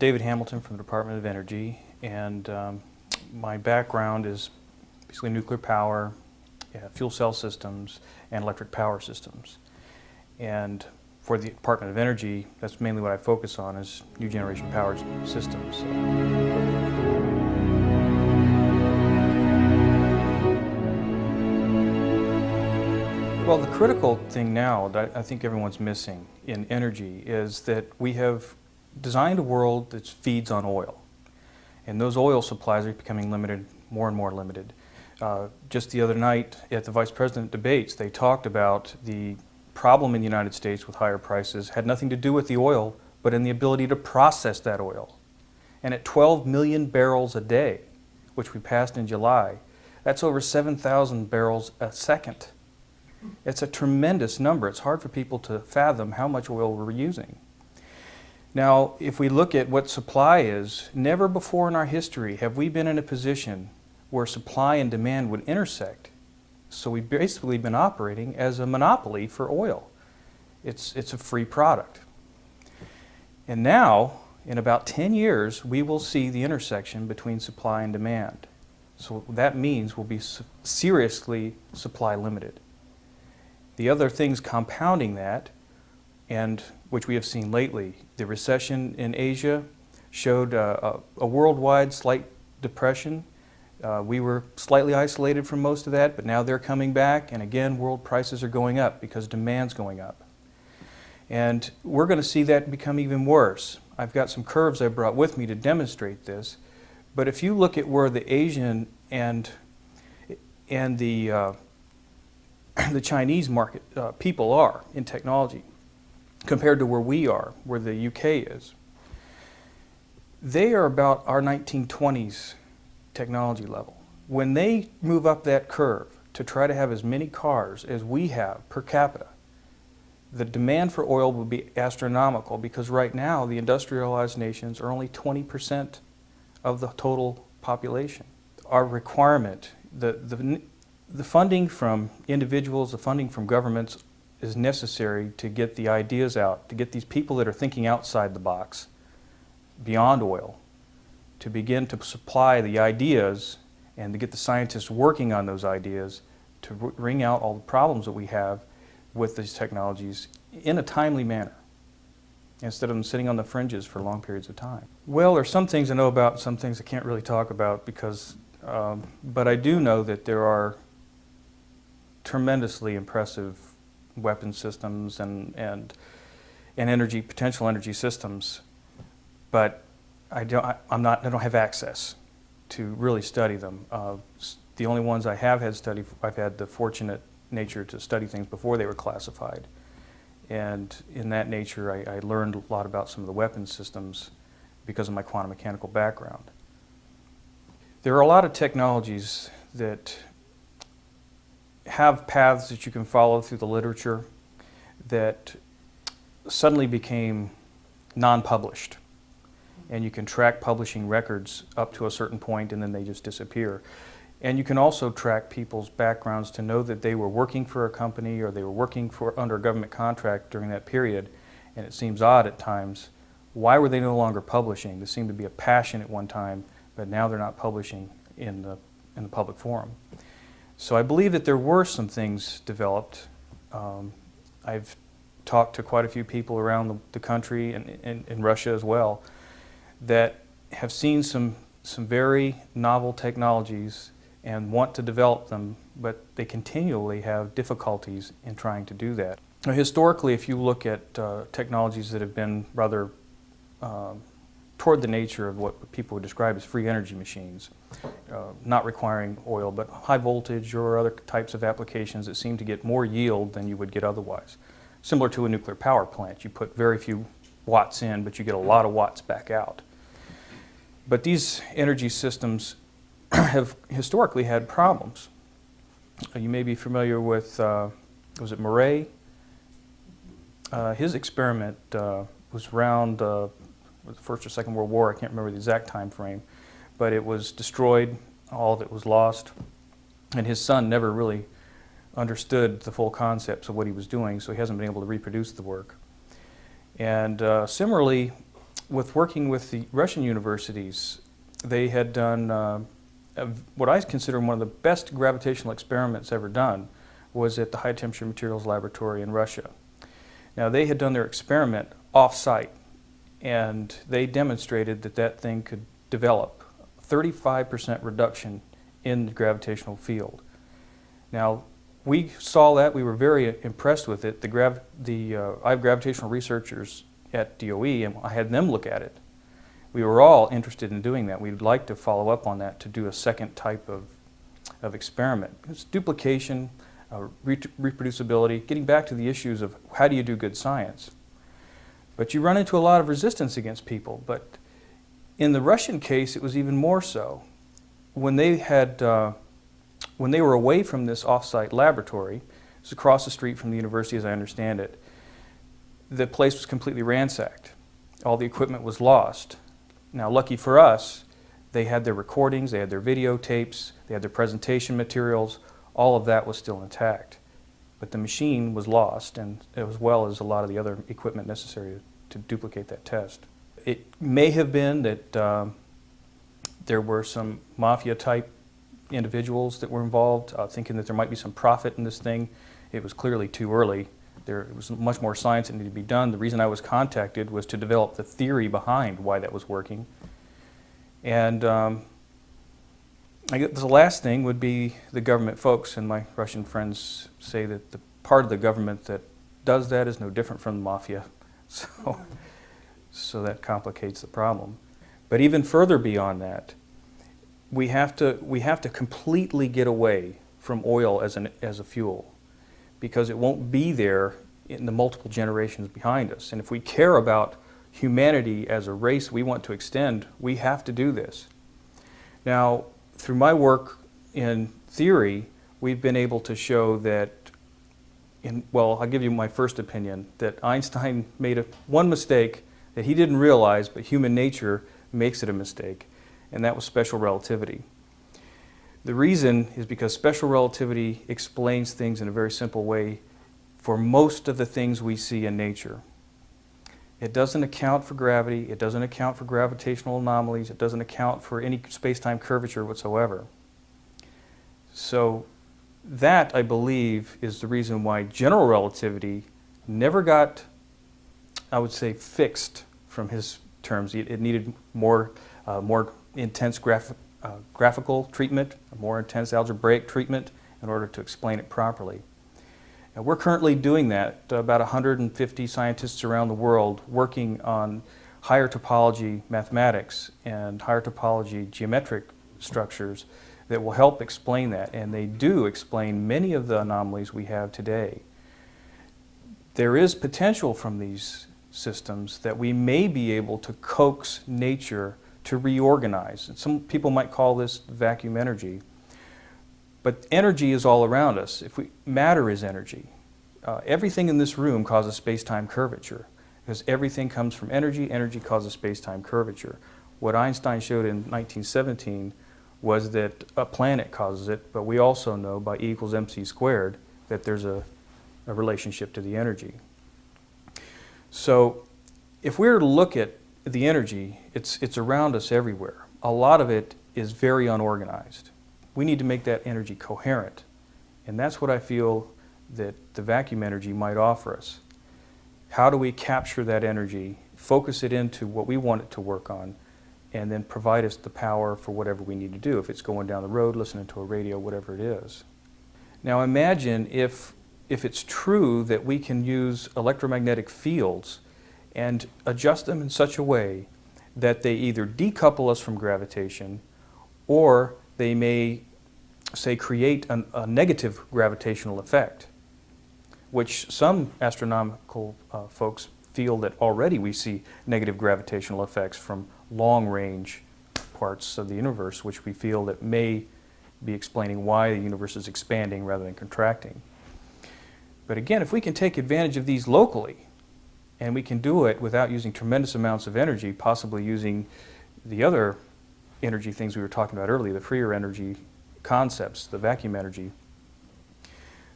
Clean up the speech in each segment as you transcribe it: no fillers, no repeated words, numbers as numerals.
David Hamilton from the Department of Energy, and my background is basically nuclear power, fuel cell systems, and electric power systems. And for the Department of Energy, that's mainly what I focus on, is new generation power systems. Well, the critical thing now that I think everyone's missing in energy is that we have designed a world that feeds on oil. And those oil supplies are becoming limited, more and more limited. Just the other night at the Vice President debates, they talked about the problem in the United States with higher prices had nothing to do with the oil, but in the ability to process that oil. And at 12 million barrels a day, which we passed in July, that's over 7,000 barrels a second. It's a tremendous number. It's hard for people to fathom how much oil we're using. Now, if we look at what supply is, never before in our history have we been in a position where supply and demand would intersect. So we've basically been operating as a monopoly for oil. It's a free product. And now, in about 10 years, we will see the intersection between supply and demand. So that means we'll be seriously supply limited. The other things compounding that, and which we have seen lately, the recession in Asia showed a worldwide slight depression. We were slightly isolated from most of that, but now they're coming back, and again, world prices are going up because demand's going up. And we're going to see that become even worse. I've got some curves I brought with me to demonstrate this, but if you look at where the Asian and the Chinese market people are in technology compared to where we are, where the UK is, they are about our 1920s technology level. When they move up that curve to try to have as many cars as we have per capita, the demand for oil will be astronomical, because right now the industrialized nations are only 20% of the total population. Our requirement, the funding from individuals, the funding from governments is necessary to get the ideas out, to get these people that are thinking outside the box, beyond oil, to begin to supply the ideas and to get the scientists working on those ideas to wring out all the problems that we have with these technologies in a timely manner, instead of them sitting on the fringes for long periods of time. Well, there's some things I know about, some things I can't really talk about because, but I do know that there are tremendously impressive weapon systems and potential energy systems, but I don't have access to really study them. The only ones I have had studied, I've had the fortunate nature to study things before they were classified, and in that nature I learned a lot about some of the weapon systems because of my quantum mechanical background. There are a lot of technologies that have paths that you can follow through the literature that suddenly became non-published, and you can track publishing records up to a certain point and then they just disappear. And you can also track people's backgrounds to know that they were working for a company or they were working under a government contract during that period, and it seems odd at times. Why were they no longer publishing? There seemed to be a passion at one time, but now they're not publishing in the public forum. So I believe that there were some things developed. I've talked to quite a few people around the country and in Russia as well that have seen some very novel technologies and want to develop them, but they continually have difficulties in trying to do that. Now, historically, if you look at technologies that have been rather toward the nature of what people would describe as free energy machines, not requiring oil, but high voltage or other types of applications that seem to get more yield than you would get otherwise. Similar to a nuclear power plant, you put very few watts in, but you get a lot of watts back out. But these energy systems have historically had problems. You may be familiar with, was it Murray? His experiment was around the First or Second World War. I can't remember the exact time frame, but it was destroyed, all of it was lost, and his son never really understood the full concepts of what he was doing, so he hasn't been able to reproduce the work. And similarly, with working with the Russian universities, they had done what I consider one of the best gravitational experiments ever done was at the High Temperature Materials Laboratory in Russia. Now they had done their experiment off-site, and they demonstrated that that thing could develop 35% reduction in the gravitational field. Now we saw that, we were very impressed with it. I have gravitational researchers at DOE, and I had them look at it. We were all interested in doing that. We'd like to follow up on that to do a second type of experiment. It's duplication, reproducibility, getting back to the issues of how do you do good science. But you run into a lot of resistance against people. But in the Russian case, it was even more so. When they were away from this off-site laboratory, it was across the street from the university as I understand it, the place was completely ransacked. All the equipment was lost. Now, lucky for us, they had their recordings, they had their videotapes, they had their presentation materials. All of that was still intact. But the machine was lost, and as well as a lot of the other equipment necessary to duplicate that test. It may have been that there were some mafia-type individuals that were involved, thinking that there might be some profit in this thing. It was clearly too early. There was much more science that needed to be done. The reason I was contacted was to develop the theory behind why that was working. And I guess the last thing would be the government folks, and my Russian friends say that the part of the government that does that is no different from the mafia. So that complicates the problem. But even further beyond that, we have to completely get away from oil as a fuel, because it won't be there in the multiple generations behind us. And if we care about humanity as a race we want to extend, we have to do this. Now, through my work in theory, we've been able to show that, well, I'll give you my first opinion, that Einstein made one mistake that he didn't realize, but human nature makes it a mistake, and that was special relativity. The reason is because special relativity explains things in a very simple way for most of the things we see in nature. It doesn't account for gravity, it doesn't account for gravitational anomalies, it doesn't account for any space-time curvature whatsoever. So that, I believe, is the reason why general relativity never got, I would say, fixed from his terms. It needed more intense graphical treatment, a more intense algebraic treatment in order to explain it properly. And we're currently doing that, about 150 scientists around the world working on higher topology mathematics and higher topology geometric structures that will help explain that, and they do explain many of the anomalies we have today. There is potential from these systems that we may be able to coax nature to reorganize. And some people might call this vacuum energy. But energy is all around us. Matter is energy. Everything in this room causes space-time curvature, because everything comes from energy. Energy causes space-time curvature. What Einstein showed in 1917 was that a planet causes it, but we also know by E equals mc squared that there's a relationship to the energy. So if we were to look at the energy, it's around us everywhere. A lot of it is very unorganized. We need to make that energy coherent, and that's what I feel that the vacuum energy might offer us. How do we capture that energy, focus it into what we want it to work on, and then provide us the power for whatever we need to do, if it's going down the road, listening to a radio, whatever it is. Now imagine if it's true that we can use electromagnetic fields and adjust them in such a way that they either decouple us from gravitation, or they may, say, create a negative gravitational effect, which some astronomical folks feel that already we see negative gravitational effects from long-range parts of the universe, which we feel that may be explaining why the universe is expanding rather than contracting. But again, if we can take advantage of these locally, and we can do it without using tremendous amounts of energy, possibly using the other energy things we were talking about earlier, the freer energy concepts, the vacuum energy,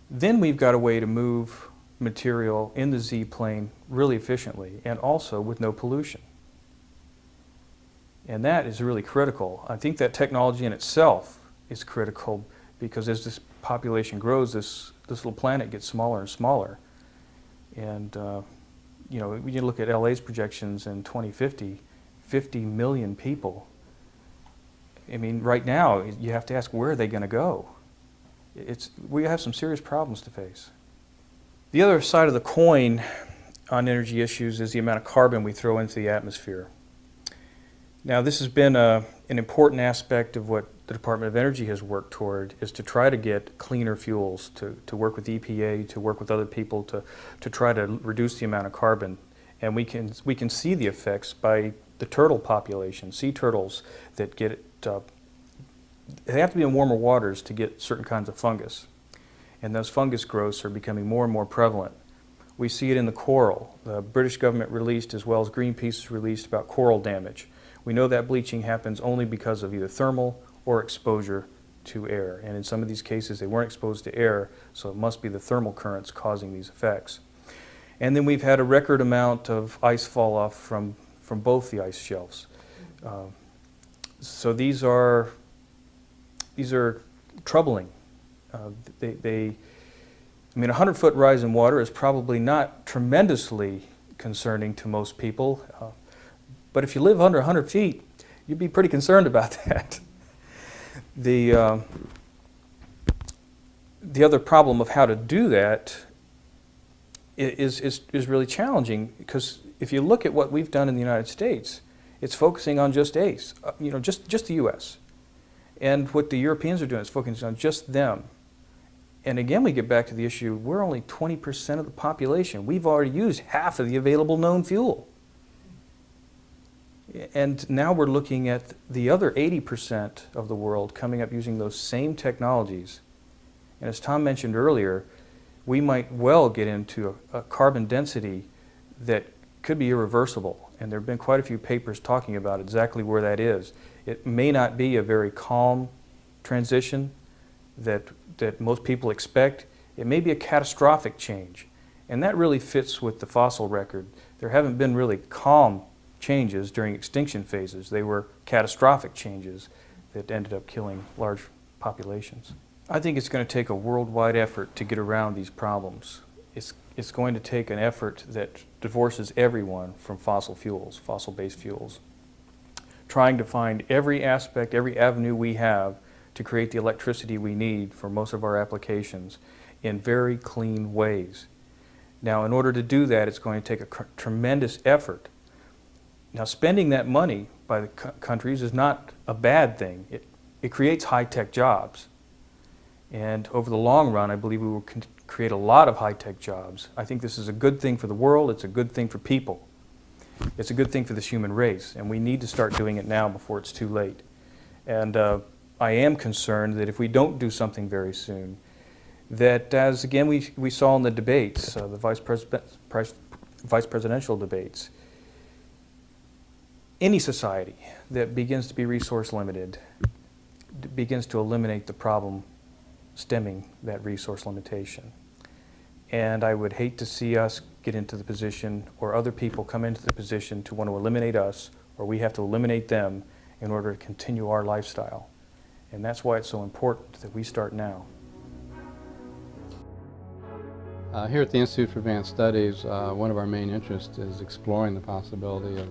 then we've got a way to move material in the Z-plane really efficiently and also with no pollution. And that is really critical. I think that technology in itself is critical because as this population grows, this little planet gets smaller and smaller. And you know, when you look at LA's projections in 2050, 50 million people. I mean, right now, you have to ask, where are they going to go? We have some serious problems to face. The other side of the coin on energy issues is the amount of carbon we throw into the atmosphere. Now, this has been an important aspect of what the Department of Energy has worked toward, is to try to get cleaner fuels, to work with EPA, to work with other people to try to reduce the amount of carbon. And we can see the effects by the turtle population, sea turtles that get it. They have to be in warmer waters to get certain kinds of fungus. And those fungus growths are becoming more and more prevalent. We see it in the coral. The British government released, as well as Greenpeace has released, about coral damage. We know that bleaching happens only because of either thermal or exposure to air. And in some of these cases, they weren't exposed to air, so it must be the thermal currents causing these effects. And then we've had a record amount of ice fall off from both the ice shelves. So these are troubling. I mean, a 100-foot rise in water is probably not tremendously concerning to most people, but if you live under 100 feet, you'd be pretty concerned about that. The other problem of how to do that is really challenging, because if you look at what we've done in the United States, it's focusing on just ACE, you know, just the U.S. And what the Europeans are doing is focusing on just them. And again, we get back to the issue, we're only 20% of the population. We've already used half of the available known fuel. And now we're looking at the other 80% of the world coming up using those same technologies. And as Tom mentioned earlier, we might well get into a carbon density that could be irreversible. And there have been quite a few papers talking about exactly where that is. It may not be a very calm transition that most people expect. It may be a catastrophic change. And that really fits with the fossil record. There haven't been really calm changes during extinction phases. They were catastrophic changes that ended up killing large populations. I think it's going to take a worldwide effort to get around these problems. It's going to take an effort that divorces everyone from fossil fuels, fossil-based fuels. Trying to find every aspect, every avenue we have to create the electricity we need for most of our applications in very clean ways. Now, in order to do that, it's going to take a tremendous effort. Now, spending that money by the countries is not a bad thing. It creates high-tech jobs. And over the long run, I believe we will create a lot of high-tech jobs. I think this is a good thing for the world. It's a good thing for people. It's a good thing for this human race, and we need to start doing it now before it's too late. And I am concerned that if we don't do something very soon, that as again we saw in the debates, the vice presidential debates, any society that begins to be resource limited begins to eliminate the problem stemming that resource limitation. And I would hate to see us get into the position, or other people come into the position to want to eliminate us, or we have to eliminate them in order to continue our lifestyle. And that's why it's so important that we start now. Here at the Institute for Advanced Studies, one of our main interests is exploring the possibility of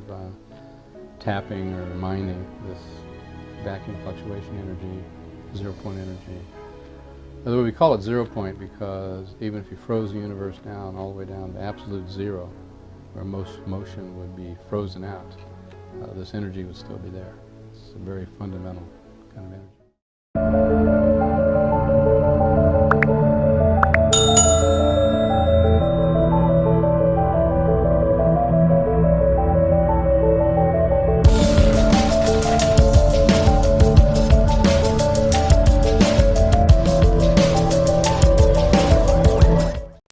tapping or mining this vacuum fluctuation energy, zero-point energy. Although we call it zero point because even if you froze the universe down all the way down to absolute zero, where most motion would be frozen out, this energy would still be there. It's a very fundamental kind of energy.